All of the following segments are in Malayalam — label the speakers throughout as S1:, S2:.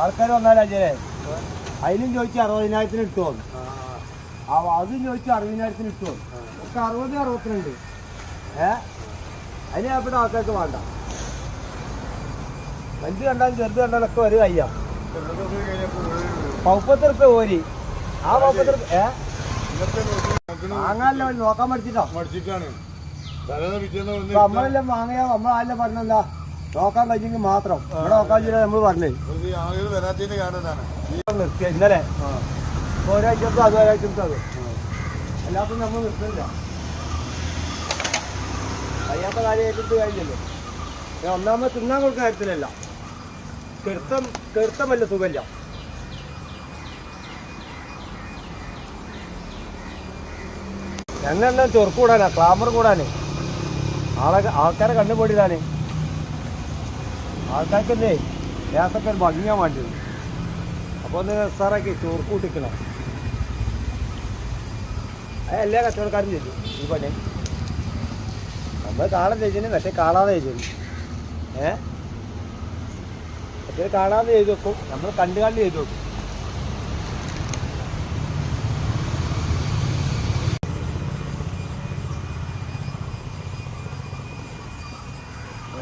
S1: ആൾക്കാർ വന്നാലേ അതിനും ചോദിച്ചു 60,000 ഇട്ടുമോ, അതും ചോദിച്ചു 60,000 ഇട്ടുമോ, ഒക്കെ 60, 62. അതിന് അവിടെ ആൾക്കാർക്ക് വേണ്ട. വലുത് കണ്ടാലും ചെറുത് കണ്ടാലൊക്കെ ഒരു കയ്യാ. 30 റുപ്യ ഓരി. ആ 30 റുപ്യ വാങ്ങാനല്ലോ നോക്കാൻ പഠിച്ചിട്ടാണ്. നമ്മളെല്ലാം വാങ്ങിയാ നമ്മളാരെല്ലാം പറഞ്ഞല്ല നോക്കാൻ കഴിഞ്ഞെങ്കിൽ മാത്രം. ഇവിടെ നോക്കാൻ ചെയ്താൽ നമ്മൾ പറഞ്ഞേ നിർത്തിയ ഇന്നലെ ഒരാഴ്ചത്തും അത് ഒരാഴ്ചത്തും അത് എല്ലാത്തും നമ്മൾ നിർത്തില്ല. കഴിയാത്ത കാര്യം ഏറ്റെടുത്ത് കഴിഞ്ഞല്ലോ. ഒന്നാമത് തിന്നാൻ കൊടുക്കുന്ന കാര്യത്തിലല്ല, കെടുത്തമല്ല സുഖമില്ല. എന്നെല്ലാം ചൊറുക്ക് കൂടാനാ, ക്ലാമർ കൂടാനേ, ആൾക്കാരെ കണ്ടുപൊടിയിടാനേ. ആൾക്കാർക്കല്ലേ ഗ്യാസൊക്കെ ഒരു ഭംഗിയാൻ വേണ്ടത്. അപ്പോൾ ഒന്ന് സാറാക്കി ചൊറുക്ക് കൂട്ടിക്കണം. അത് എല്ലാ കച്ചവടക്കാരും ചെയ്തു ഈ പണി. നമ്മൾ കാണാൻ ചെയ്തു, പക്ഷേ കാണാതെ ചെയ്തു. മറ്റേ കാണാതെ ചെയ്ത് വെക്കും, നമ്മൾ കണ്ടു ചെയ്ത് വെക്കും.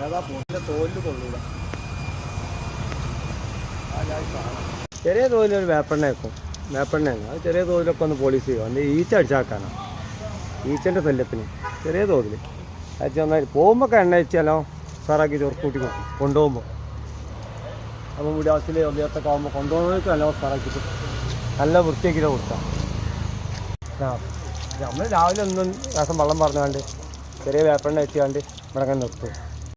S1: ഏതാ പൂട്ടിൻ്റെ തോലിൽ കൊള്ളൂല. ചെറിയ തോതിലൊരു വേപ്പെണ്ണ വെക്കും. വേപ്പെണ്ണയാണ് അത് ചെറിയ തോതിലൊക്കെ ഒന്ന് പോളിഷ് ചെയ്യും. അന്ന് ഈച്ച അടിച്ചാക്കാനാണ്, ഈച്ചൻ്റെ ശല്യത്തിന് ചെറിയ തോതിൽ അടിച്ച് നന്നായി. പോകുമ്പോൾ എണ്ണ വെച്ചാലോ സാറാക്കി ചൊറുക്കൂട്ടി കൊടുക്കും കൊണ്ടുപോകുമ്പോൾ. അപ്പം ഇവിടെ ആവശ്യത്തിൽ ഒന്നേത്തൊക്കെ ആകുമ്പോൾ കൊണ്ടുപോകുന്നവർക്ക് നല്ല സാറാക്കിയിട്ട് നല്ല വൃത്തിയാക്കിയിട്ട് കൊടുക്കാം. നമ്മൾ രാവിലെ ഒന്നും ദിവസം വെള്ളം പറഞ്ഞാണ്ട് ചെറിയ വേപ്പെണ്ണ വെച്ചാണ്ട് ഇവിടെ അങ്ങനെ നിർത്തും.